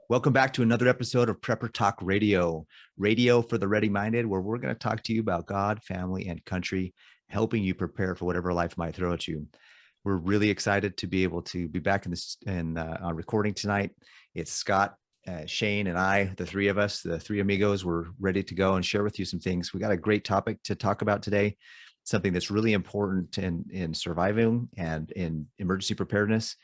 Welcome back to another episode of Prepper Talk Radio, radio for the ready-minded, where we're going to talk to you about God, family, and country, helping you prepare for whatever life might throw at you. We're really excited to be able to be back on recording tonight. It's Scott, Shane, and I, the three of us, the three amigos. We're ready to go and share with you some things. We got a great topic to talk about today, something that's really important in surviving and in emergency preparedness.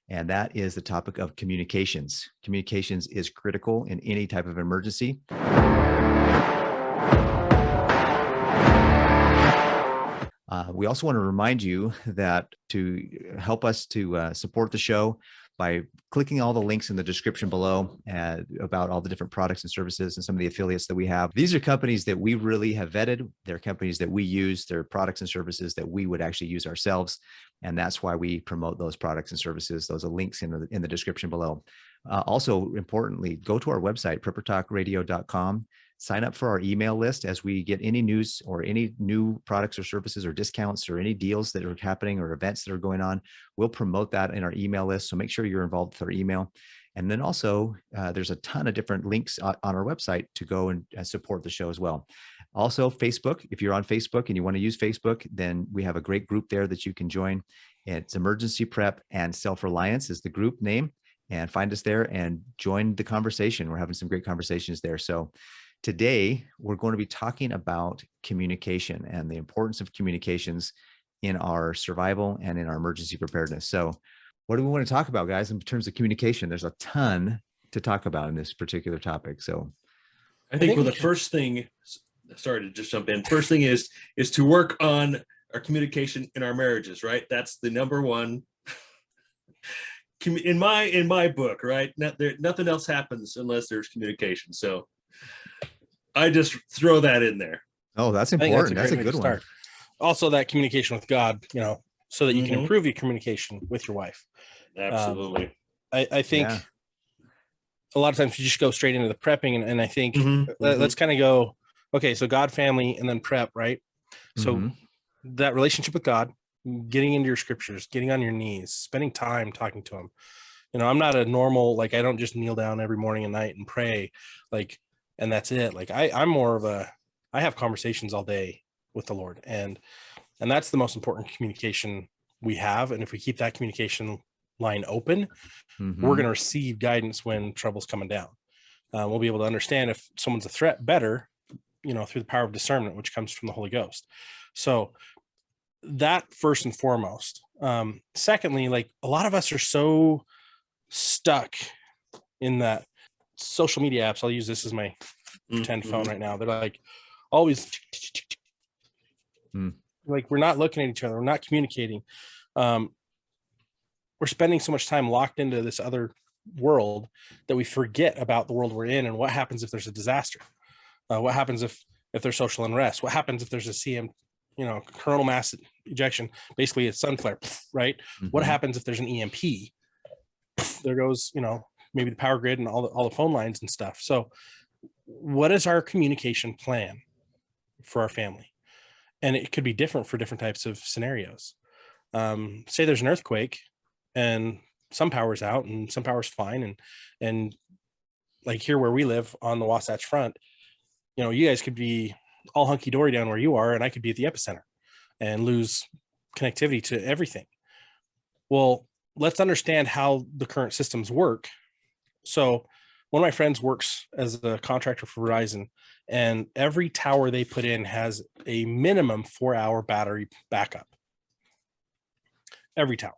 And that is the topic of communications. Communications is critical in any type of emergency. We also want to remind you that to help us to support the show by clicking all the links in the description below about all the different products and services and some of the affiliates that we have. These are companies that we really have vetted. They're companies that we use. They're products and services that we would actually use ourselves. And that's why we promote those products and services. Those are links in the description below. Also, importantly, go to our website, preppertalkradio.com. Sign up for our email list as we get any news or any new products or services or discounts or any deals that are happening or events that are going on. We'll promote that in our email list. So make sure you're involved with our email. And then also, there's a ton of different links on our website to go and support the show as well. Also, Facebook, if you're on Facebook and you want to use Facebook, then we have a great group there that you can join. It's Emergency Prep and Self-Reliance is the group name. And find us there and join the conversation. We're having some great conversations there. So today, we're going to be talking about communication and the importance of communications in our survival and in our emergency preparedness. So what do we want to talk about, guys, in terms of communication? There's a ton to talk about in this particular topic. So I think the first thing, sorry to just jump in, first thing is to work on our communication in our marriages, right? That's the number one in my book, right? Nothing else happens unless there's communication. So I just throw that in there. Oh, that's important. That's a good one. Also, that communication with God, so that you can improve your communication with your wife. Absolutely. I think a lot of times you just go straight into the prepping, and I think let's kind of go, okay, so God, family, and then prep, right? So that relationship with God, getting into your scriptures, getting on your knees, spending time talking to him. I'm not a normal, I don't just kneel down every morning and night and pray, and that's it. I'm more of I have conversations all day with the Lord, and that's the most important communication we have. And if we keep that communication line open, we're going to receive guidance when trouble's coming down. We'll be able to understand if someone's a threat better, through the power of discernment, which comes from the Holy Ghost. So that first and foremost. Secondly, a lot of us are so stuck in that social media apps. I'll use this as my pretend phone right now. They're always we're not looking at each other. We're not communicating. We're spending so much time locked into this other world that we forget about the world we're in and what happens if there's a disaster. What happens if there's social unrest? What happens if there's a CM, coronal mass ejection? Basically, it's sun flare, right? What happens if there's an EMP? There goes, maybe the power grid and all the phone lines and stuff. So what is our communication plan for our family? And it could be different for different types of scenarios. Say there's an earthquake and some power's out and some power's fine. And here where we live on the Wasatch Front, you guys could be all hunky-dory down where you are, and I could be at the epicenter and lose connectivity to everything. Well, let's understand how the current systems work. So one of my friends works as a contractor for Verizon, and every tower they put in has a minimum 4-hour battery backup. Every tower.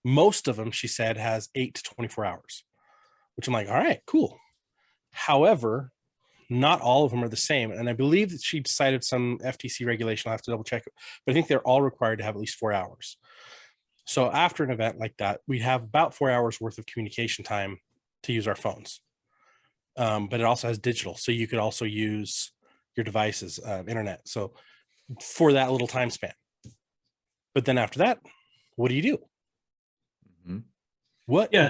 Most of them, she said, has 8 to 24 hours, which I'm all right, cool. However, not all of them are the same. And I believe that she cited some FTC regulation. I'll have to double check it, but I think they're all required to have at least 4 hours. So after an event like that, we have about 4 hours worth of communication time to use our phones. But it also has digital. So you could also use your devices, internet. So for that little time span. But then after that, what do you do? What? Yeah.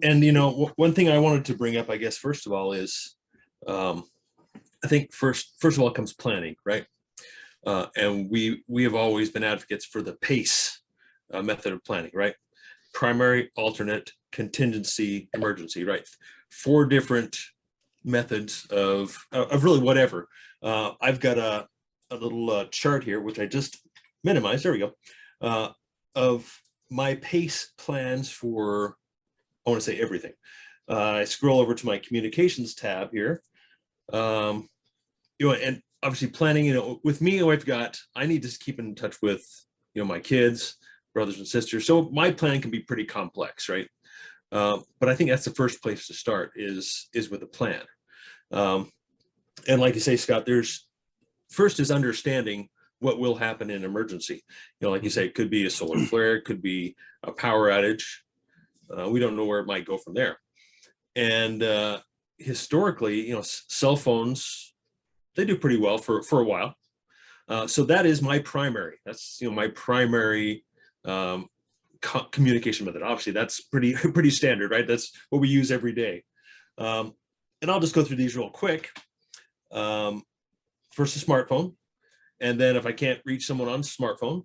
And one thing I wanted to bring up, I guess, first of all, is I think first of all comes planning, right? And we have always been advocates for the PACE method of planning, right? Primary, alternate, contingency, emergency, right? 4 different methods of really whatever. I've got a little chart here, which I just minimized. There we go. Of my PACE plans for, I want to say everything. I scroll over to my communications tab here. And obviously planning, with me, I need to keep in touch with, my kids, brothers and sisters. So my plan can be pretty complex, right? But I think that's the first place to start is with a plan. And like you say, Scott, first is understanding what will happen in emergency. Like you say, it could be a solar flare, it could be a power outage. We don't know where it might go from there. And historically, cell phones, they do pretty well for a while. So that is my primary. That's my primary communication method. Obviously, that's pretty standard, right? That's what we use every day. And I'll just go through these real quick. First, a smartphone. And then if I can't reach someone on smartphone,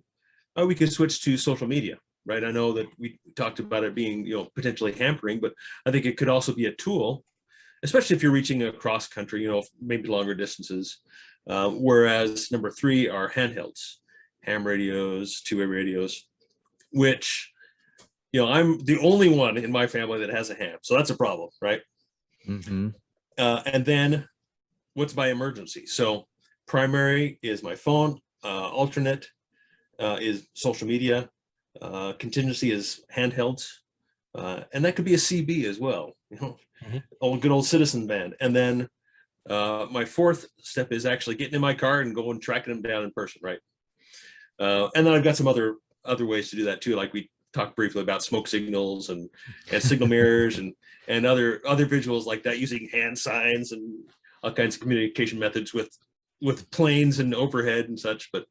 we could switch to social media, right? I know that we talked about it being, potentially hampering, but I think it could also be a tool, especially if you're reaching across country, maybe longer distances. Whereas number 3 are handhelds, ham radios, two-way radios, which, I'm the only one in my family that has a ham. So that's a problem, right? Mm-hmm. And then what's my emergency? So primary is my phone, alternate is social media, contingency is handhelds, and that could be a CB as well, good old citizen band. And then my 4th step is actually getting in my car and going tracking them down in person, right? And then I've got some other ways to do that too, like we talked briefly about smoke signals and signal mirrors and other visuals like that, using hand signs and all kinds of communication methods with planes and overhead and such. But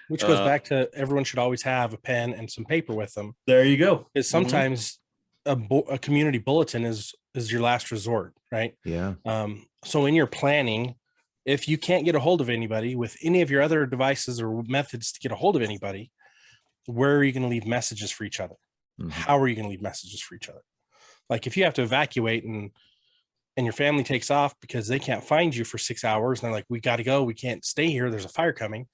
which goes back to everyone should always have a pen and some paper with them. There you go. Because sometimes a community bulletin is your last resort, right? Yeah. So in your planning, if you can't get a hold of anybody with any of your other devices or methods to get a hold of anybody, where are you going to leave messages for each other? Mm-hmm. How are you going to leave messages for each other? Like if you have to evacuate and your family takes off because they can't find you for 6 hours and they're like, we got to go, we can't stay here, there's a fire coming.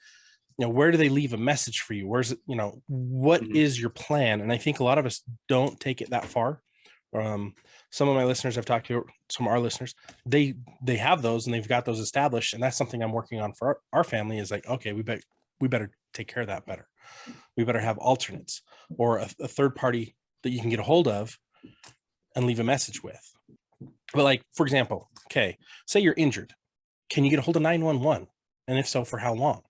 Where do they leave a message for you? Where's it, what is your plan? And I think a lot of us don't take it that far. Some of my listeners I've talked to, some of our listeners, they have those and they've got those established. And that's something I'm working on for our family is like, okay, we better take care of that better. We better have alternates or a third party that you can get a hold of and leave a message with. But like, for example, okay, say you're injured. Can you get a hold of 911? And if so, for how long?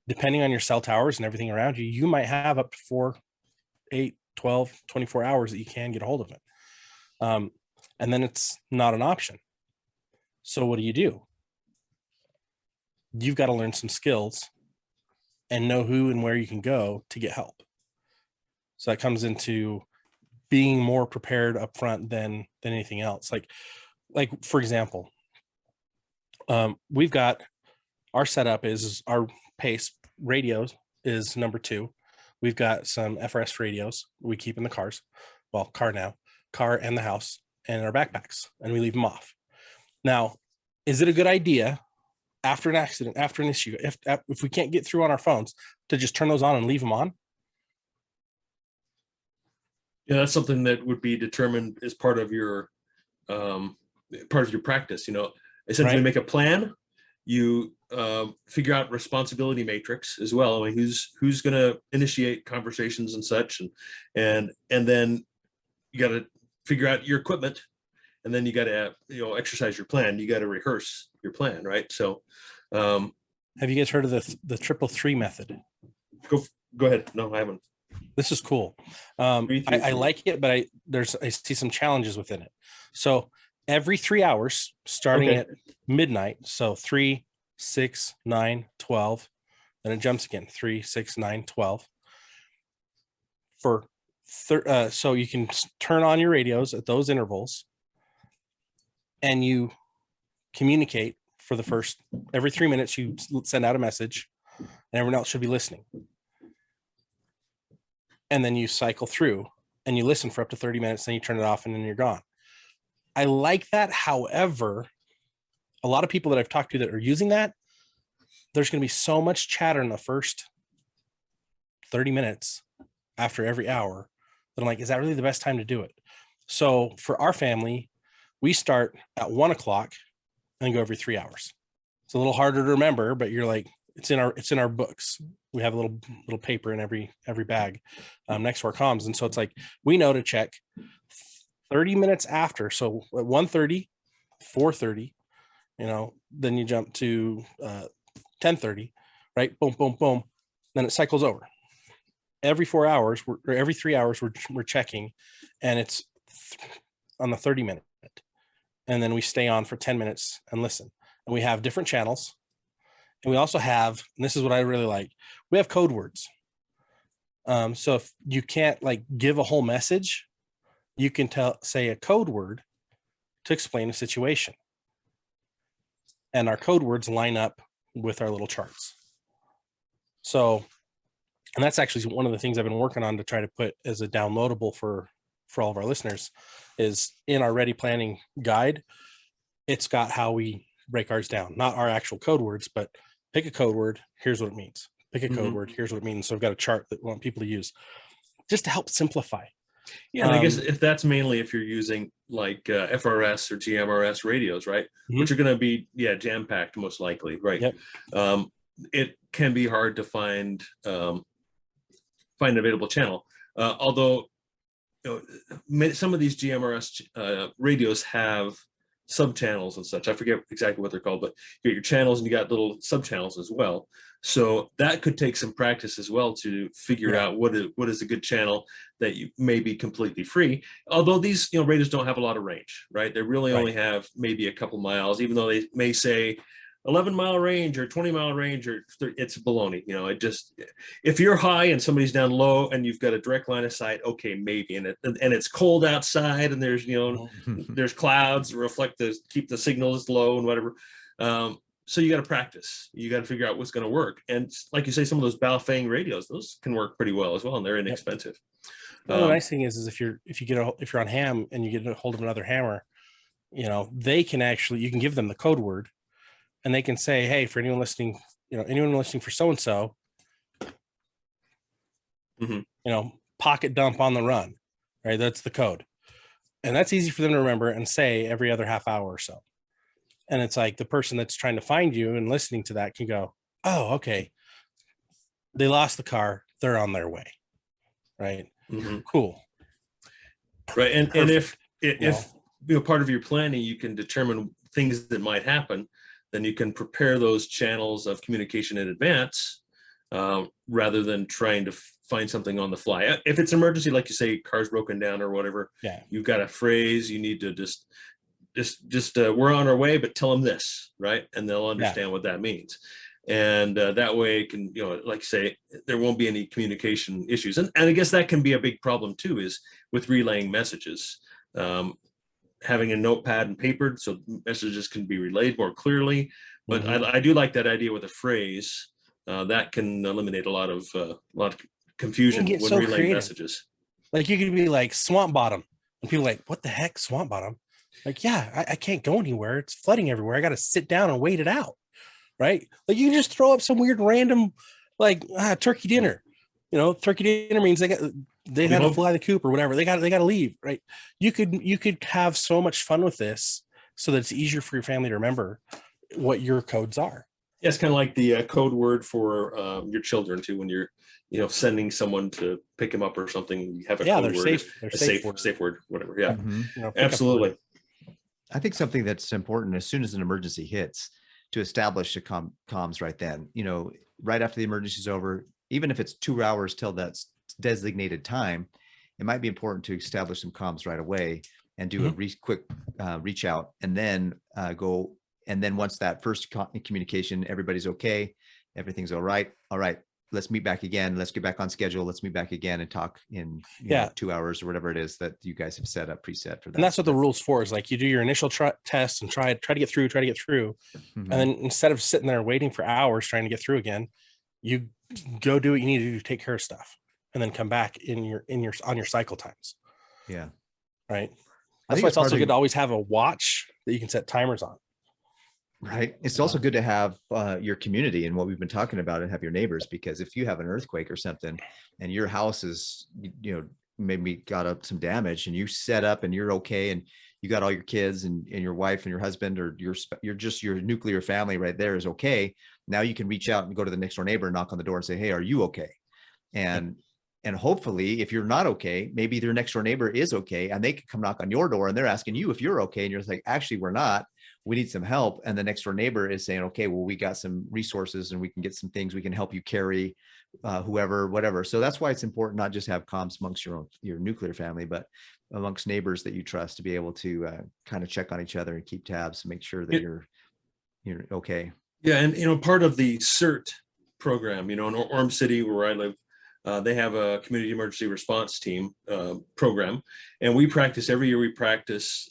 Depending on your cell towers and everything around you, you might have up to 4, 8, 12, 24 hours that you can get a hold of it. And then it's not an option. So what do? You've got to learn some skills and know who and where you can go to get help. So that comes into being more prepared up front than anything else. Like for example, we've got our setup is our PACE radios is number 2. We've got some FRS radios we keep in the cars. Well, car and the house and our backpacks, and we leave them off. Now, is it a good idea after an accident, after an issue, if we can't get through on our phones, to just turn those on and leave them on? Yeah, that's something that would be determined as part of your practice. Essentially, right. Make a plan. You figure out responsibility matrix as well. I mean, who's going to initiate conversations and such, and then you got to figure out your equipment, and then you got to exercise your plan. You got to rehearse your plan, right? So, have you guys heard of the 333 method? Go ahead. No, I haven't. This is cool. I like it, but I see some challenges within it. So every 3 hours, starting at midnight, so 3, 6, 9, 12, then it jumps again, 3, 6, 9, 12. So you can turn on your radios at those intervals, and you communicate for the first, every 3 minutes you send out a message, and everyone else should be listening. And then you cycle through and you listen for up to 30 minutes, then you turn it off and then you're gone. I like that. However, a lot of people that I've talked to that are using that, there's going to be so much chatter in the first 30 minutes after every hour that I'm like, is that really the best time to do it? So for our family, we start at 1 o'clock and go every 3 hours. It's a little harder to remember, but you're like, it's in our books. We have a little paper in every bag next to our comms. And so it's like, we know to check 30 minutes after. So at 1:30, 4:30, then you jump to 10:30, right? Boom, boom, boom. Then it cycles over. Every 4 hours or every 3 hours, we're checking, and it's on the 30-minute. And then we stay on for 10 minutes and listen. And we have different channels. And we also have, and this is what I really like, we have code words. So if you can't like give a whole message, you can say a code word to explain a situation. And our code words line up with our little charts. So, and that's actually one of the things I've been working on to try to put as a downloadable for all of our listeners is in our ready planning guide. It's got how we break ours down, not our actual code words, but pick a code word. Here's what it means. Pick a code word. Here's what it means. So I've got a chart that we want people to use just to help simplify. Yeah, and I guess if that's mainly if you're using like FRS or GMRS radios, right, which are going to be jam-packed most likely, right? Yep. It can be hard to find an available channel, although some of these GMRS radios have sub-channels and such. I forget exactly what they're called, but you got your channels and you got little sub-channels as well. So that could take some practice as well to figure out what is a good channel that you may be completely free. Although these radios don't have a lot of range, right? They really only have maybe a couple miles, even though they may say 11-mile range or 20-mile range, or it's baloney. It just, if you're high and somebody's down low and you've got a direct line of sight, okay, maybe, and it's cold outside and there's there's clouds to keep the signals low and whatever. So you got to practice. You got to figure out what's going to work. And like you say, some of those Baofeng radios, those can work pretty well as well, and they're inexpensive. Well, the nice thing is if you're on ham and you get a hold of another hammer, they can actually, you can give them the code word. And they can say, hey, for anyone listening, anyone listening for so-and-so, pocket dump on the run, right? That's the code. And that's easy for them to remember and say every other half hour or so. And it's like the person that's trying to find you and listening to that can go, oh, okay. They lost the car. They're on their way. Right. Cool. Right. And if part of your planning, you can determine things that might happen, then you can prepare those channels of communication in advance rather than trying to find something on the fly. If it's an emergency, like you say, car's broken down or whatever, you've got a phrase, you need to just we're on our way, but tell them this, right? And they'll understand what that means. And that way it can, like you say, there won't be any communication issues. And I guess that can be a big problem too, is with relaying messages. Having a notepad and paper so messages can be relayed more clearly. But I do like that idea with a phrase that can eliminate a lot of confusion when relaying messages. Like you could be like swamp bottom, and people are like, what the heck, swamp bottom? Like, I can't go anywhere. It's flooding everywhere. I got to sit down and wait it out. Right. Like you can just throw up some weird random turkey dinner. Turkey dinner means they had to fly the coop or whatever. They got to leave, right? You could have so much fun with this so that it's easier for your family to remember what your codes are. Yeah, it's kind of like the code word for your children too. When you're, sending someone to pick them up or something, you have a code word. Safe word, whatever. Yeah, absolutely. I think something that's important as soon as an emergency hits to establish a comms right then. Right after the emergency is over, even if it's 2 hours till that designated time, it might be important to establish some comms right away and do a quick reach out, and then go. And then once that first communication, everybody's okay, everything's all right. Let's meet back again. Let's get back on schedule. Let's meet back again and talk in 2 hours or whatever it is that you guys have set up, preset for that. And that's what the rule's for, is like you do your initial test and try to get through. And then instead of sitting there waiting for hours trying to get through again, you go do what you need to do to take care of stuff and then come back on your cycle times. Yeah. Right. That's why it's also good to always have a watch that you can set timers on. Right. It's also good to have your community and what we've been talking about, and have your neighbors, because if you have an earthquake or something and your house is, maybe got up some damage, and you set up and you're okay, and you got all your kids and your wife and your husband, or your nuclear family right there is okay. Now you can reach out and go to the next door neighbor and knock on the door and say, hey, are you okay? And hopefully, if you're not okay, maybe their next door neighbor is okay, and they can come knock on your door and they're asking you if you're okay. And you're like, actually, we're not. We need some help. And the next door neighbor is saying, okay, well, we got some resources and we can get some things, we can help you carry whoever, whatever. So that's why it's important not just have comms amongst your nuclear family, but amongst neighbors that you trust, to be able to kind of check on each other and keep tabs to make sure that you're okay. Yeah. And, part of the CERT program, in Orem City, where I live, they have a community emergency response team program, and we practice every year. We practice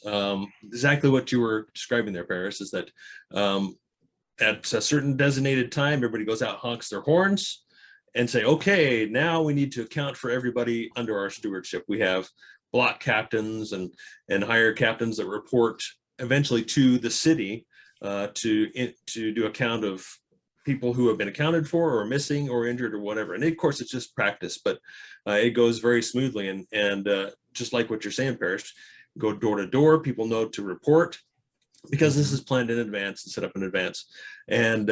exactly what you were describing there, Paris, is that at a certain designated time, everybody goes out, honks their horns, and say, okay, now we need to account for everybody under our stewardship. We have block captains and higher captains that report eventually to the city to do account of people who have been accounted for or missing or injured or whatever. And of course, it's just practice, but it goes very smoothly. And just like what you're saying, Parrish, go door to door, people know to report, because this is planned in advance and set up in advance. And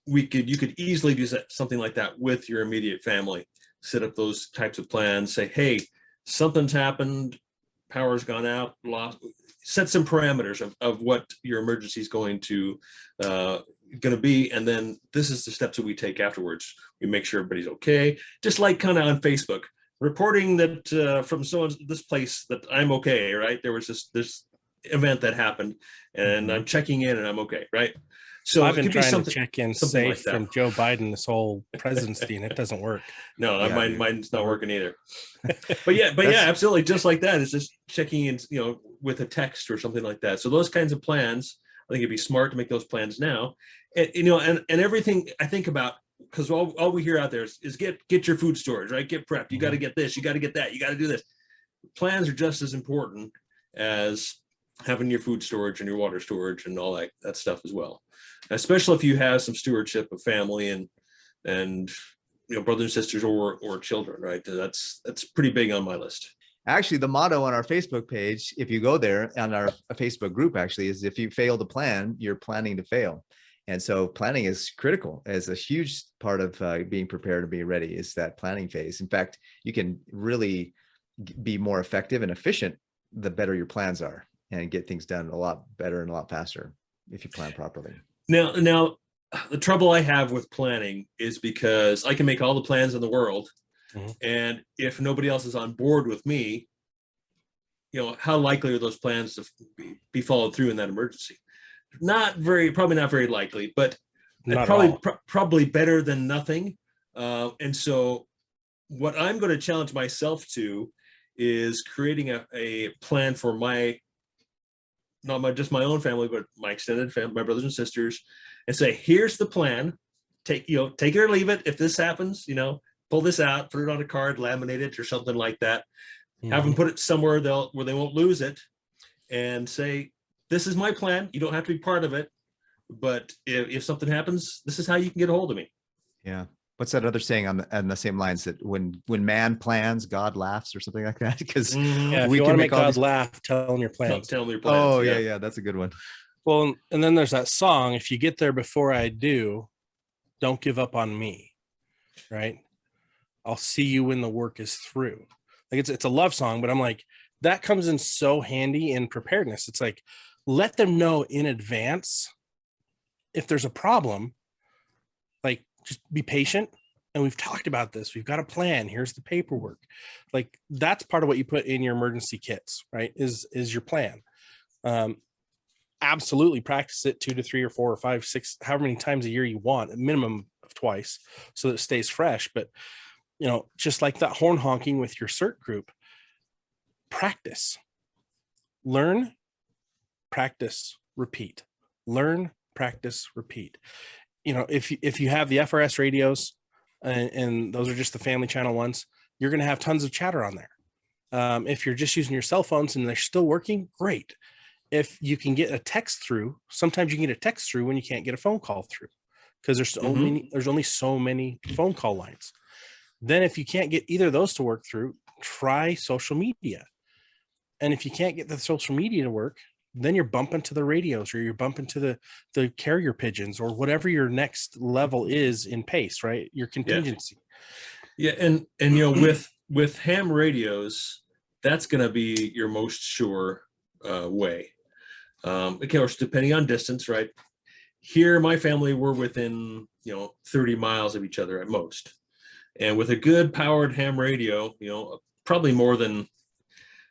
you could easily do something like that with your immediate family, set up those types of plans, say, hey, something's happened, power's gone out, lost, set some parameters of what your emergency is going to be, and then this is the steps that we take afterwards. We make sure everybody's okay, just like kind of on Facebook, reporting that from this place that I'm okay, right? There was this event that happened, and I'm checking in and I'm okay, right? So I've been trying to check in safe like from Joe Biden this whole presidency, and it doesn't work. No, yeah, mine's not working either. But yeah, absolutely, just like that. It's just checking in, with a text or something like that. So those kinds of plans, I think it'd be smart to make those plans now. And and everything I think about, because all we hear out there is get your food storage, right? Get prepped. You got to get this. You got to get that. You got to do this. Plans are just as important as having your food storage and your water storage and all that stuff as well. Especially if you have some stewardship of family and brothers and sisters or children, right? That's pretty big on my list. Actually, the motto on our Facebook page, if you go there, on our Facebook group, actually, is if you fail to plan, you're planning to fail. And so planning is critical, as a huge part of being prepared and being ready is that planning phase. In fact, you can really be more effective and efficient the better your plans are, and get things done a lot better and a lot faster if you plan properly. Now, the trouble I have with planning is because I can make all the plans in the world, and if nobody else is on board with me, how likely are those plans to be followed through in that emergency? Probably not very likely, but probably better than nothing. And so what I'm going to challenge myself to is creating a plan for not just my own family, but my extended family, my brothers and sisters, and say, here's the plan. Take it or leave it. If this happens, pull this out, put it on a card, laminate it or something like that. Have them put it somewhere where they won't lose it, and say, this is my plan. You don't have to be part of it, but if something happens, this is how you can get a hold of me. Yeah. What's that other saying on the same lines, that when man plans, God laughs, or something like that? Because if you want to make God laugh, tell him your plans. Tell him your plans. Oh yeah, that's a good one. Well, and then there's that song, if you get there before I do, don't give up on me, right? I'll see you when the work is through. Like it's a love song, but I'm like, that comes in so handy in preparedness. It's like, let them know in advance if there's a problem. Like, just be patient. And we've talked about this. We've got a plan. Here's the paperwork. Like, that's part of what you put in your emergency kits, right? Is your plan. Absolutely practice it 2 to 3 or 4 or 5, 6, however many times a year you want, a minimum of twice, so that it stays fresh. But, just like that horn honking with your CERT group, practice, learn, practice, repeat, learn, practice, repeat. If you have the FRS radios and those are just the family channel ones, you're going to have tons of chatter on there. If you're just using your cell phones and they're still working, great. If you can get a text through, sometimes you can get a text through when you can't get a phone call through, because there's only so many phone call lines. Then if you can't get either of those to work through, try social media. And if you can't get the social media to work, then you're bumping to the radios, or you're bumping to the carrier pigeons, or whatever your next level is in pace, right? Your contingency. Yeah. And you know, with ham radios, that's going to be your most sure way. Of course, depending on distance, right? Here, my family, we're within, 30 miles of each other at most. And with a good powered ham radio, probably more than,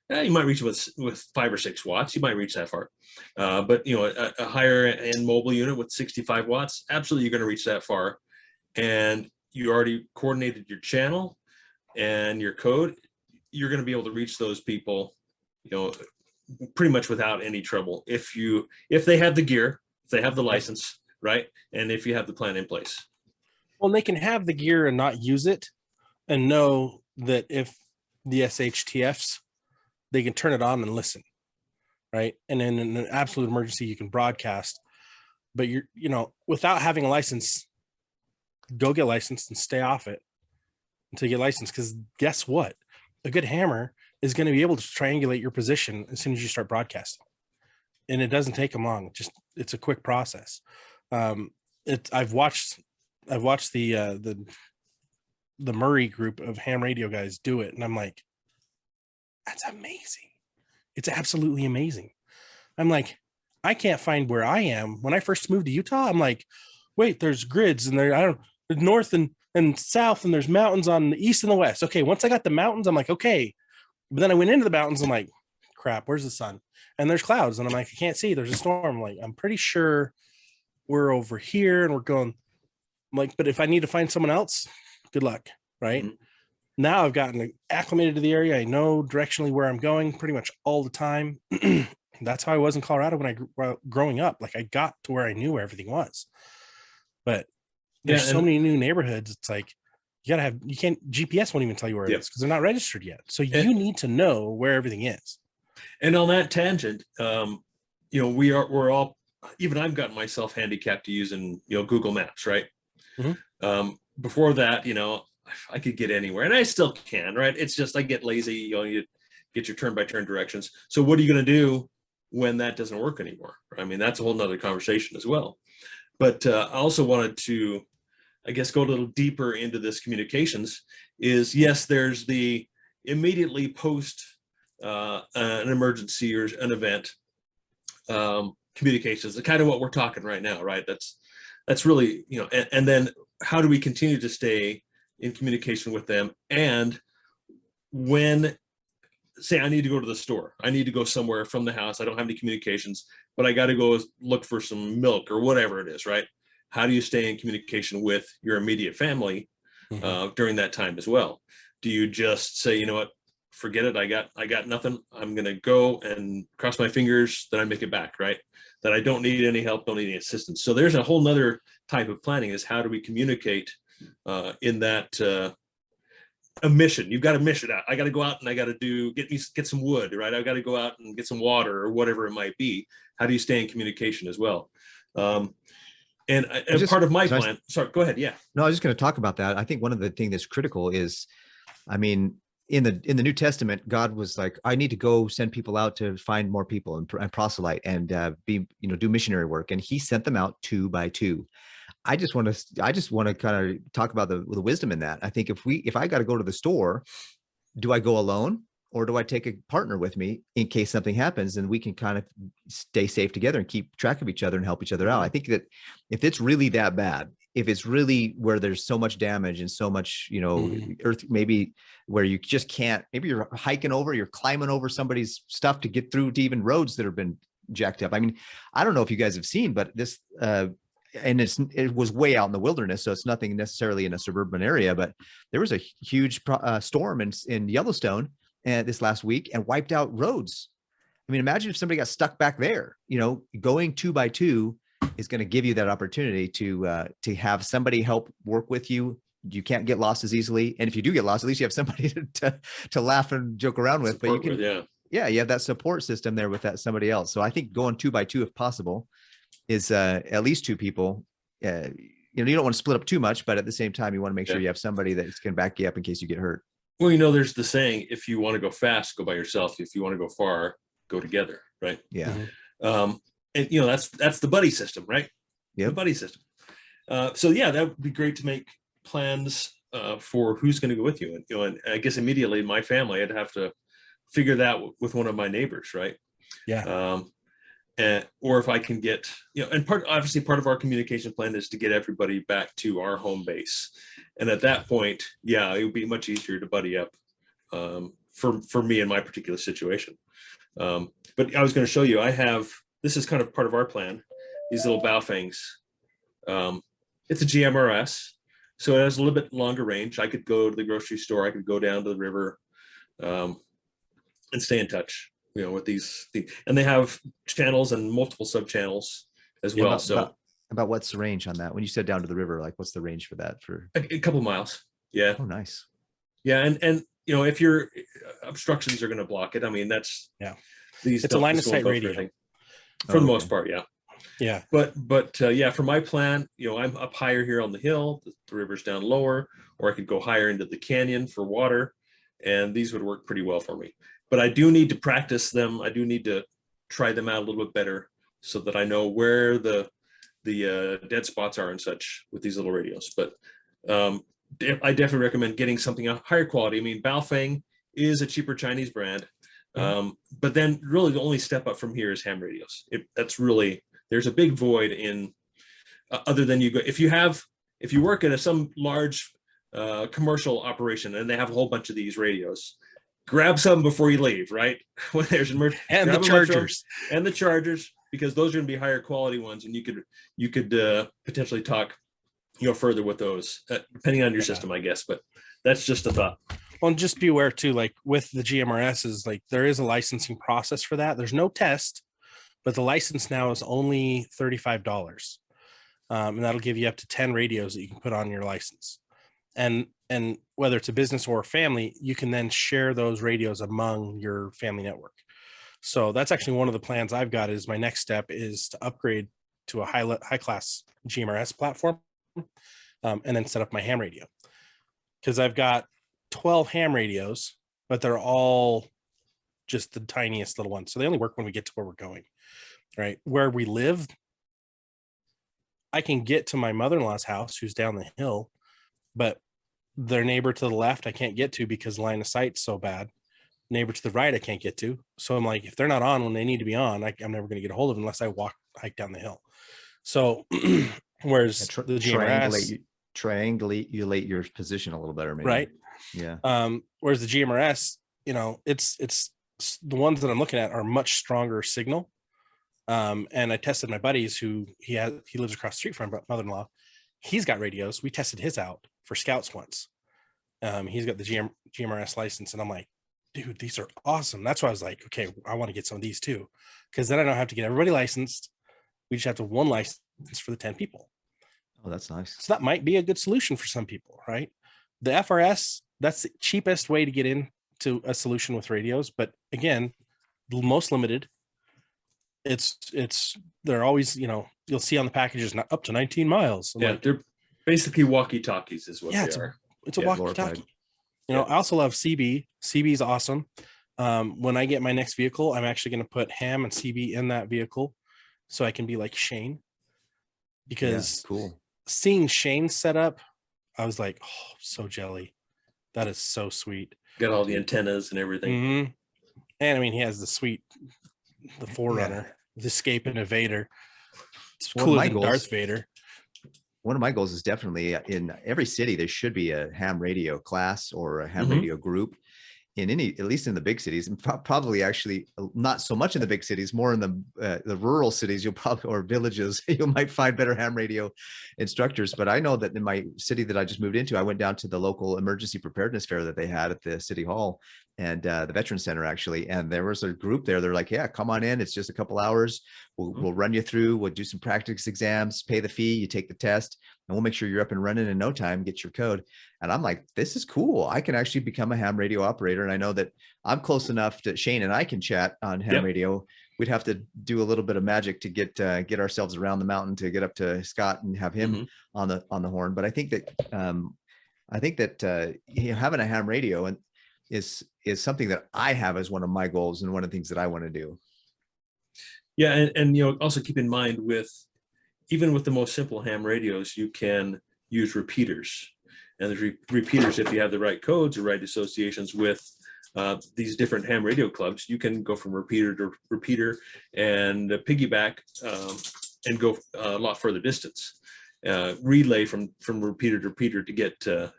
you might reach with 5 or 6 watts. You might reach that far. But, a higher end mobile unit with 65 watts, absolutely you're going to reach that far. And you already coordinated your channel and your code. You're going to be able to reach those people, pretty much without any trouble. If they have the gear, if they have the license, right? And if you have the plan in place. Well, they can have the gear and not use it, and know that if the SHTFs, they can turn it on and listen, right? And in an absolute emergency, you can broadcast. But without having a license, go get licensed and stay off it until you get licensed. Because guess what? A good hammer is going to be able to triangulate your position as soon as you start broadcasting, and it doesn't take them long. It's a quick process. I've watched the Murray group of ham radio guys do it, and I'm like, that's amazing. It's absolutely amazing. I'm like, I can't find where I am. When I first moved to Utah, I'm like, wait, there's grids, and there's north and south, and there's mountains on the east and the west. Okay, once I got the mountains, I'm like, okay. But then I went into the mountains, I'm like, crap, where's the sun? And there's clouds, and I'm like, I can't see. There's a storm. I'm like, I'm pretty sure we're over here, and we're going. I'm like, but if I need to find someone else, good luck, right? Mm-hmm. Now I've gotten acclimated to the area. I know directionally where I'm going pretty much all the time. That's how I was in Colorado when growing up. Like, I got to where I knew where everything was. But there's so many new neighborhoods. It's like, GPS won't even tell you where it is because they're not registered yet. So you need to know where everything is. And on that tangent, we're all, even I've gotten myself handicapped to using, Google Maps, right? Mm-hmm. Before that, I could get anywhere, and I still can, right? It's just I get lazy. You get your turn-by-turn directions. So what are you going to do when that doesn't work anymore? I mean, that's a whole nother conversation as well. But I also wanted to, I guess, go a little deeper into this communications. Is yes, there's the immediately post an emergency or an event communications, the kind of what we're talking right now, right? That's really, and then how do we continue to stay in communication with them? And when, say, I need to go to the store, I need to go somewhere from the house, I don't have any communications, but I got to go look for some milk or whatever it is, right? How do you stay in communication with your immediate family during that time as well? Do you just say, you know what, forget it, I got nothing, I'm going to go and cross my fingers that I make it back, right? That I don't need any help, don't need any assistance. So there's a whole nother type of planning, is how do we communicate in that a mission. You've got a mission. I got to go out and I got to get some wood, right? I got to go out and get some water or whatever it might be. How do you stay in communication as well? And as part of my plan, sorry, go ahead. Yeah. No, I was just going to talk about that. I think one of the things that's critical is, I mean, in the New Testament, God was like, I need to go send people out to find more people and proselyte and do missionary work. And he sent them out 2 by 2. I just want to kind of talk about the wisdom in that. I think if I got to go to the store, do I go alone or do I take a partner with me in case something happens, and we can kind of stay safe together and keep track of each other and help each other out? I think that if it's really that bad, if it's really where there's so much damage and so much, earth, maybe where you just can't, maybe you're hiking over, you're climbing over somebody's stuff to get through to even roads that have been jacked up. I mean, I don't know if you guys have seen, but this, and it was way out in the wilderness, so it's nothing necessarily in a suburban area, but there was a huge storm in Yellowstone this last week and wiped out roads. I mean, imagine if somebody got stuck back there. Going 2 by 2 is going to give you that opportunity to have somebody help work with you. you can't get lost as easily. And if you do get lost, at least you have somebody to laugh and joke around with. But you can, you have that support system there with that somebody else. So I think going 2 by 2, if possible, is at least 2 people. You don't want to split up too much, but at the same time, you want to make sure you have somebody that can back you up in case you get hurt. Well, there's the saying, if you want to go fast, go by yourself. If you want to go far, go together. Right. Yeah. And that's the buddy system, right? Yeah. The buddy system. So yeah, that would be great to make plans for who's going to go with you. And I guess immediately my family, I'd have to figure that with one of my neighbors, right? Yeah. Or if I can get, and part of our communication plan is to get everybody back to our home base. And at that point, it would be much easier to buddy up for me in my particular situation. But I was going to show you, this is kind of part of our plan, these little Baofangs. It's a GMRS, so it has a little bit longer range. I could go to the grocery store, I could go down to the river and stay in touch, with these things. And they have channels and multiple sub channels as well. About what's the range on that? When you said down to the river, like what's the range for that? For a couple miles. Yeah. Oh, nice. Yeah. And if your obstructions are going to block it, I mean, that's, it's a line of sight radio for the most part. Yeah. Yeah. But for my plan, I'm up higher here on the hill, the river's down lower, or I could go higher into the canyon for water. And these would work pretty well for me. But I do need to practice them. I do need to try them out a little bit better so that I know where the dead spots are and such with these little radios. But I definitely recommend getting something of higher quality. I mean, Baofeng is a cheaper Chinese brand. But then really the only step up from here is ham radios. There's a big void in other than if you work at some large commercial operation and they have a whole bunch of these radios, grab some before you leave, right? When there's an emergency, and the chargers, because those are going to be higher quality ones, and you could potentially talk further with those depending on your system, I guess. But that's just a thought. Well, and just be aware too, like with the GMRSs, like there is a licensing process for that. There's no test, but the license now is only $35. And that'll give you up to 10 radios that you can put on your license. And whether it's a business or a family, you can then share those radios among your family network. So that's actually one of the plans I've got. Is my next step is to upgrade to a high class GMRS platform, and then set up my ham radio. Because I've got 12 ham radios, but they're all just the tiniest little ones. So they only work when we get to where we're going, right? Where we live, I can get to my mother-in-law's house, who's down the hill, but their neighbor to the left, I can't get to because line of sight's so bad. Neighbor to the right, I can't get to. So I'm like, if they're not on when they need to be on, I'm never going to get a hold of them unless I hike down the hill. So whereas the GMRS, triangulate your position a little better, maybe. Right? Yeah. Whereas the GMRS, it's the ones that I'm looking at are much stronger signal. And I tested my buddies who he lives across the street from my mother-in-law. He's got radios. We tested his out for scouts once. He's got the GMRS license, and I'm like, dude, these are awesome. That's why I was like, okay, I want to get some of these too, because then I don't have to get everybody licensed. We just have to have one license for the 10 people. Oh, that's nice. So that might be a good solution for some people, right? The FRS, that's the cheapest way to get into a solution with radios. But again, the most limited. They're always, you'll see on the packages not up to 19 miles. They're basically walkie-talkies is what they are. It's a walkie-talkie. I also love CB. CB is awesome. When I get my next vehicle, I'm actually going to put ham and CB in that vehicle so I can be like Shane. Because cool. Seeing Shane set up, I was like, oh, so jelly. That is so sweet. Got all the antennas and everything. Mm-hmm. And I mean, he has the Forerunner, the Escape and Evader. It's cooler than Darth Vader. One of my goals is definitely in every city, there should be a ham radio class or a ham radio group at least in the big cities, and probably actually not so much in the big cities, more in the rural cities, or villages, you might find better ham radio instructors. But I know that in my city that I just moved into, I went down to the local emergency preparedness fair that they had at the city hall and the Veterans Center actually. And there was a group there. They're like, yeah, come on in. It's just a couple hours. We'll run you through. We'll do some practice exams, pay the fee, you take the test. and we'll make sure you're up and running in no time, get your code. And I'm like, this is cool. I can actually become a ham radio operator. And I know that I'm close enough to Shane and I can chat on ham radio. We'd have to do a little bit of magic to get ourselves around the mountain to get up to Scott and have him on the horn. But I think that having a ham radio and is something that I have as one of my goals and one of the things that I want to do. Yeah, and also keep in mind even with the most simple ham radios, you can use repeaters, and the repeaters, if you have the right codes or right associations with these different ham radio clubs, you can go from repeater to repeater and piggyback and go a lot further distance. Relay from repeater to repeater to get to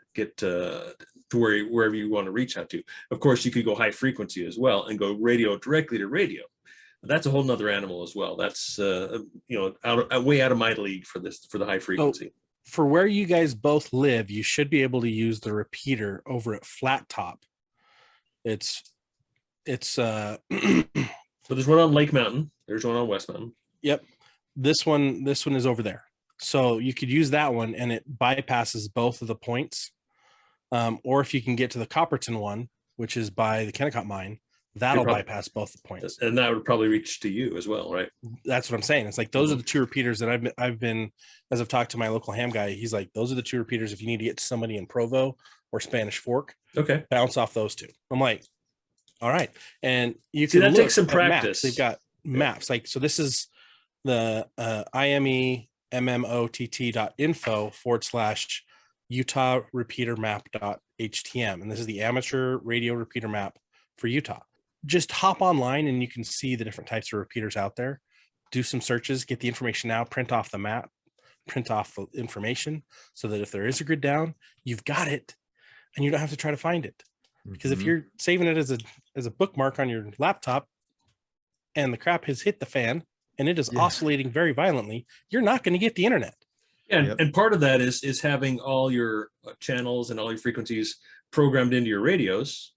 wherever you want to reach out to. Of course, you could go high frequency as well and go radio directly to radio. That's a whole nother animal as well. That's way out of my league for the high frequency. For where you guys both live, you should be able to use the repeater over at Flat Top. It's so there's one on Lake Mountain. There's one on West Mountain. Yep. This one is over there. So you could use that one and it bypasses both of the points. Or if you can get to the Copperton one, which is by the Kennecott mine, that'll bypass both the points. And that would probably reach to you as well, right? That's what I'm saying. It's like those are the two repeaters that I've been, as I've talked to my local ham guy, he's like, those are the two repeaters if you need to get to somebody in Provo or Spanish Fork. Okay. Bounce off those two. I'm like, all right. And you can that takes some practice. Maps. They've got maps. Like, so this is the imemmott.info/Utah repeater map.htm. And this is the amateur radio repeater map for Utah. Just hop online and you can see the different types of repeaters out there. Do some searches, get the information out, print off the map, print off the information so that if there is a grid down, you've got it and you don't have to try to find it. Because if you're saving it as a bookmark on your laptop and the crap has hit the fan and it is oscillating very violently, you're not going to get the internet. Yeah, and part of that is having all your channels and all your frequencies programmed into your radios,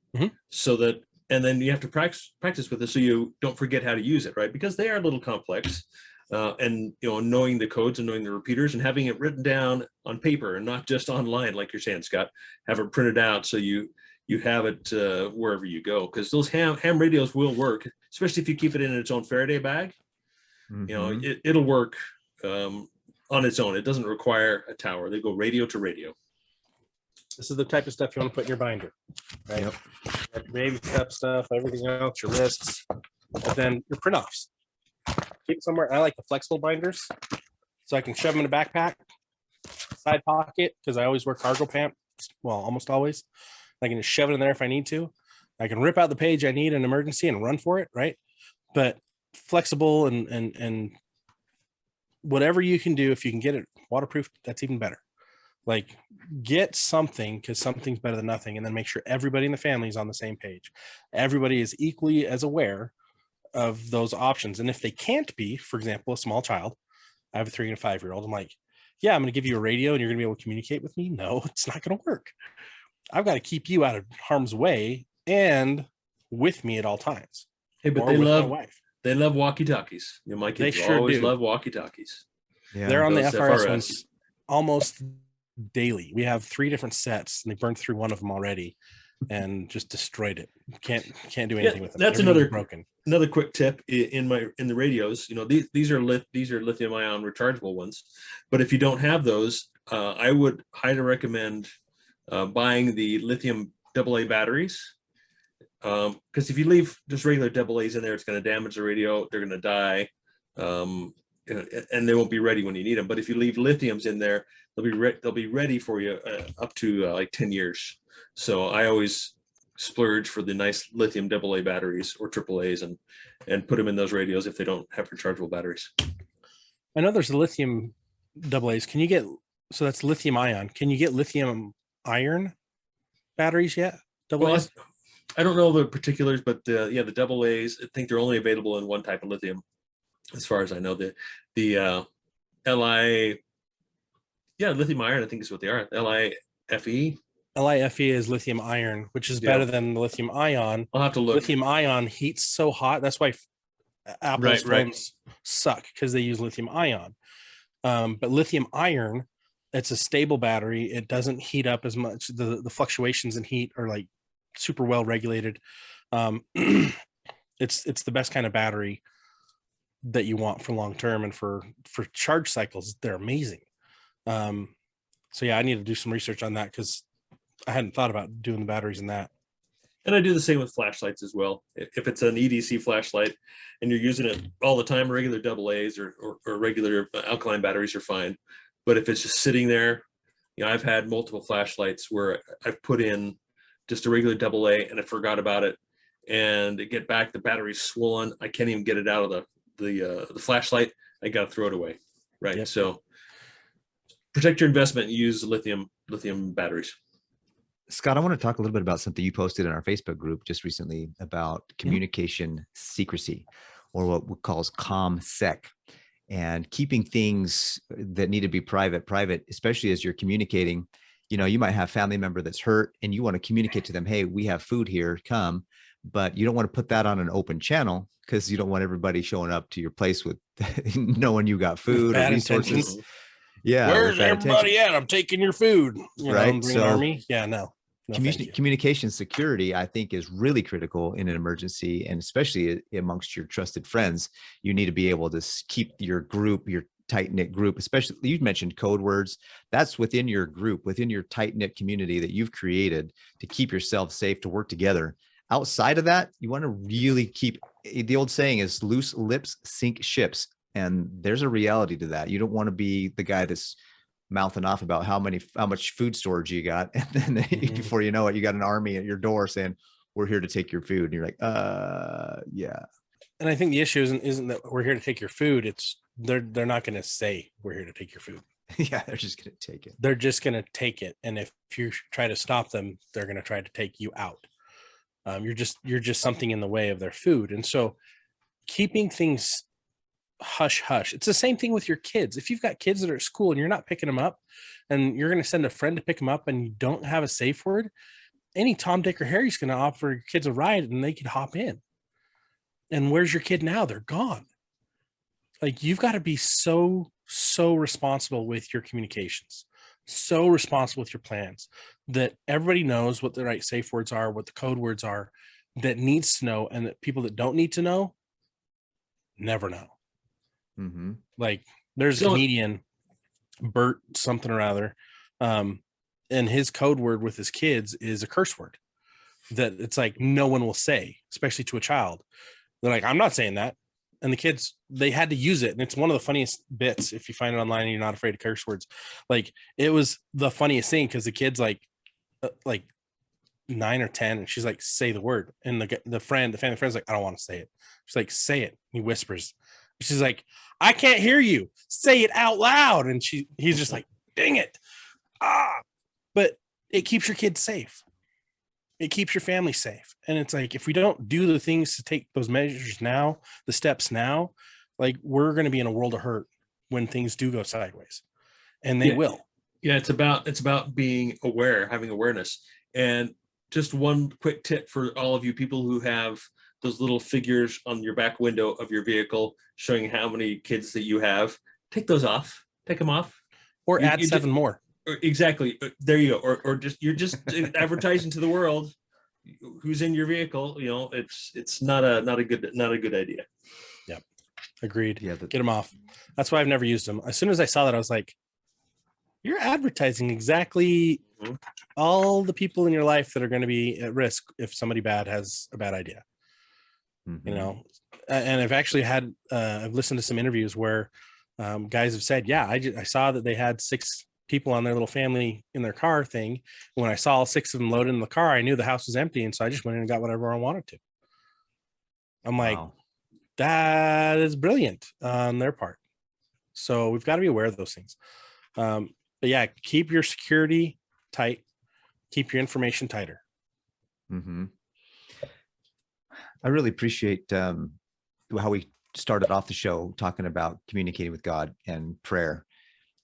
so that, and then you have to practice with it so you don't forget how to use it, right? Because they are a little complex, and knowing the codes and knowing the repeaters and having it written down on paper and not just online, like you're saying, Scott, have it printed out so you have it wherever you go, because those ham radios will work, especially if you keep it in its own Faraday bag. It'll work on its own. It doesn't require a tower. They go radio to radio. This is the type of stuff you want to put in your binder, right? Yep. Your baby step stuff, everything else, your lists, but then your print offs. Keep it somewhere. I like the flexible binders, so I can shove them in a backpack, side pocket, because I always wear cargo pants. Well, almost always. I can just shove it in there if I need to. I can rip out the page I need in an emergency and run for it, right? But flexible and whatever you can do, if you can get it waterproof, that's even better. Like, get something, because something's better than nothing, and then make sure everybody in the family is on the same page. Everybody is equally as aware of those options. And if they can't be, for example, a small child, I have a 3 and a 5-year-old. I'm like, yeah, I'm going to give you a radio and you're going to be able to communicate with me. No, it's not going to work. I've got to keep you out of harm's way and with me at all times. Hey, but they love walkie-talkies. My kids always love walkie-talkies. Yeah, they're on the FRS ones almost daily. We have 3 different sets and they burned through one of them already and just destroyed it. Can't do anything with them. That's another quick tip in the radios. These are lithium ion rechargeable ones, but if you don't have those, I would highly recommend buying the lithium AA batteries, because if you leave just regular AA's in there, it's going to damage the radio. They're going to die, and they won't be ready when you need them. But if you leave lithiums in there, they'll be ready for you up to like 10 years. So I always splurge for the nice lithium AA batteries or AAA's and put them in those radios if they don't have rechargeable batteries. I know there's the lithium AA's. Can you get, so that's lithium ion. Can you get lithium iron batteries yet? Well, I don't know the particulars, but the AA's, I think they're only available in one type of lithium, as far as I know. The lithium iron, I think is what they are. LIFE. LIFE is lithium iron, which is better than the lithium ion. I'll have to look. Lithium ion heats so hot. That's why Apple's phones suck, because they use lithium ion. But lithium iron It's a stable battery. It doesn't heat up as much. The fluctuations in heat are like super well regulated. It's the best kind of battery that you want for long term, and for charge cycles, they're amazing. So yeah, I need to do some research on that because I hadn't thought about doing the batteries in that. And I do the same with flashlights as well. If it's an EDC flashlight and you're using it all the time, regular AA's or regular alkaline batteries are fine. But if it's just sitting there, I've had multiple flashlights where I've put in just a regular AA and I forgot about it, and get back, the battery's swollen. I can't even get it out of the flashlight. I got to throw it away. Right. Yep. So protect your investment and use lithium batteries. Scott, I want to talk a little bit about something you posted in our Facebook group just recently about communication secrecy, or what we call CommSec, and keeping things that need to be private, especially as you're communicating. You might have a family member that's hurt and you want to communicate to them, hey, we have food here, come, but you don't want to put that on an open channel because you don't want everybody showing up to your place with knowing you got food or resources. Intentions. Yeah. Where's everybody at? I'm taking your food. Right. So army. Yeah, no. Communication security, I think, is really critical in an emergency, and especially amongst your trusted friends. You need to be able to keep your group, your tight-knit group, especially you mentioned code words. That's within your group, within your tight-knit community that you've created to keep yourself safe, to work together. Outside of that, you want to really keep, the old saying is loose lips sink ships. And there's a reality to that. You don't want to be the guy that's mouthing off about how much food storage you got, and then before you know it, you got an army at your door saying, we're here to take your food, and you're like, yeah. And I think the issue isn't that we're here to take your food. It's they're not going to say we're here to take your food. Yeah, they're just going to take it. They're just going to take it, and if you try to stop them, they're going to try to take you out. You're just something in the way of their food. And so keeping things hush hush. It's the same thing with your kids. If you've got kids that are at school and you're not picking them up, and you're going to send a friend to pick them up, and you don't have a safe word, any Tom, Dick, or Harry's going to offer your kids a ride and they could hop in. And where's your kid now? They're gone. Like, you've got to be so responsible with your communications, so responsible with your plans, that everybody knows what the right safe words are, what the code words are, that needs to know, and that people that don't need to know never know. Mm-hmm. Like, there's a comedian, Bert something or other, and his code word with his kids is a curse word that it's like no one will say, especially to a child. They're like, I'm not saying that. And the kids, they had to use it. And it's one of the funniest bits. If you find it online and you're not afraid of curse words, like, it was the funniest thing, because the kid's like 9 or 10, and she's like, say the word. And the family friend's like, I don't want to say it. She's like, say it. He whispers. She's like, I can't hear you. Say it out loud. And he's just like, dang it. But it keeps your kids safe. It keeps your family safe. And it's like, if we don't do the things to take those measures now, the steps now, like, we're going to be in a world of hurt when things do go sideways, and they will. Yeah. It's about being aware, having awareness. And just one quick tip for all of you people who have those little figures on your back window of your vehicle showing how many kids that you have, take those off, take them off. Or add 7 more. Exactly. There you go. Or just, you're just advertising to the world who's in your vehicle. It's not a good idea. Yeah. Agreed. Yeah. Get them off. That's why I've never used them. As soon as I saw that, I was like, you're advertising exactly all the people in your life that are going to be at risk if somebody bad has a bad idea. Mm-hmm. And I've actually had, I've listened to some interviews where guys have said, yeah, I saw that they had 6 people on their little family in their car thing. When I saw all 6 of them loaded in the car, I knew the house was empty. And so I just went in and got whatever I wanted to. I'm like, wow, that is brilliant on their part. So we've got to be aware of those things. But yeah, keep your security tight, keep your information tighter. Mm-hmm. I really appreciate how we started off the show talking about communicating with God and prayer.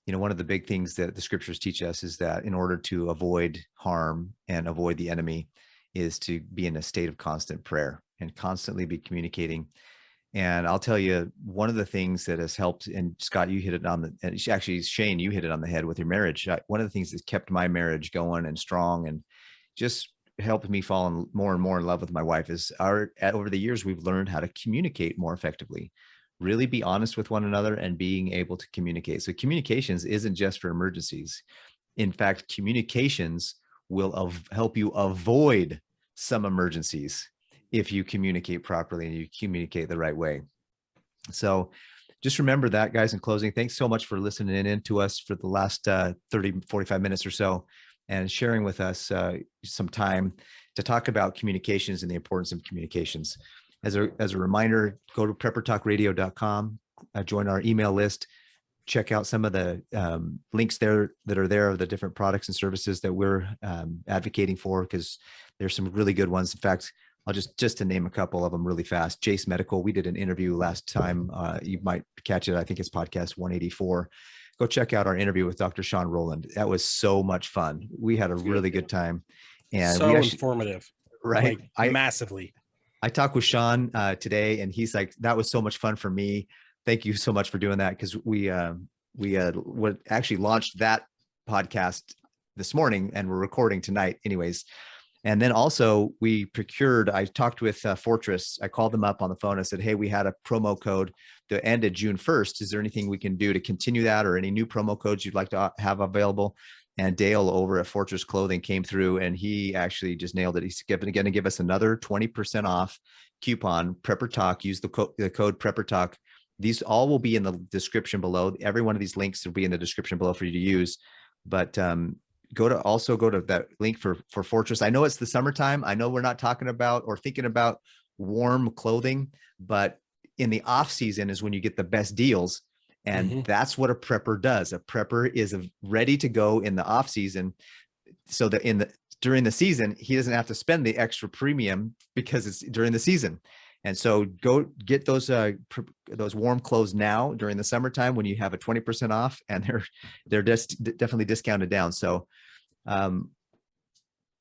One of the big things that the scriptures teach us is that in order to avoid harm and avoid the enemy is to be in a state of constant prayer and constantly be communicating. And I'll tell you, one of the things that has helped, and Scott, you hit it on the, and actually Shane, you hit it on the head with your marriage. One of the things that's kept my marriage going and strong and just helped me fall in more and more in love with my wife is over the years, we've learned how to communicate more effectively, really be honest with one another and being able to communicate. So communications isn't just for emergencies. In fact, communications will help you avoid some emergencies if you communicate properly and you communicate the right way. So just remember that, guys. In closing, thanks so much for listening in to us for the last 30, 45 minutes or so and sharing with us some time to talk about communications and the importance of communications. As a reminder, go to preppertalkradio.com, join our email list, check out some of the links there that are there of the different products and services that we're advocating for, because there's some really good ones. In fact, I'll just to name a couple of them really fast. Jase Medical, we did an interview last time. You might catch it. I think it's podcast 184. Go check out our interview with Dr. Sean Rowland. That was so much fun. We had a really good time. And so we actually, informative. Right. Like, massively. I talked with Sean today, and he's like, that was so much fun for me. Thank you so much for doing that. Because we actually launched that podcast this morning and we're recording tonight anyways. And then also I talked with Fortress. I called them up on the phone. I said, hey, we had a promo code that ended June 1st. Is there anything we can do to continue that, or any new promo codes you'd like to have available? And Dale over at Fortress Clothing came through and he actually just nailed it. He's going to give us another 20% off coupon, Prepper Talk. Use the code Prepper Talk. These all will be in the description below. Every one of these links will be in the description below for you to use. But go to that link for Fortress. I know it's the summertime. I know we're not talking about or thinking about warm clothing, but in the off season is when you get the best deals. And that's what a prepper does. A prepper is ready to go in the off season, so that during the season, he doesn't have to spend the extra premium because it's during the season. And so go get those warm clothes now during the summertime when you have a 20% off, and they're just definitely discounted down. So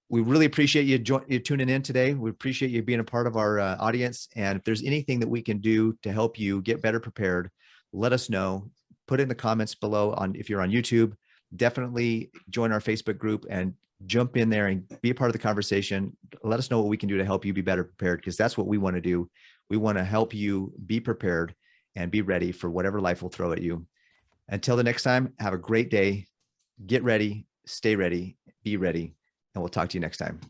we really appreciate you tuning in today. We appreciate you being a part of our audience. And if there's anything that we can do to help you get better prepared, let us know. Put it in the comments below. If you're on YouTube, definitely join our Facebook group and jump in there and be a part of the conversation. Let us know what we can do to help you be better prepared, because that's what we want to do. We want to help you be prepared and be ready for whatever life will throw at you. Until the next time, have a great day. Get ready, stay ready, be ready, and we'll talk to you next time.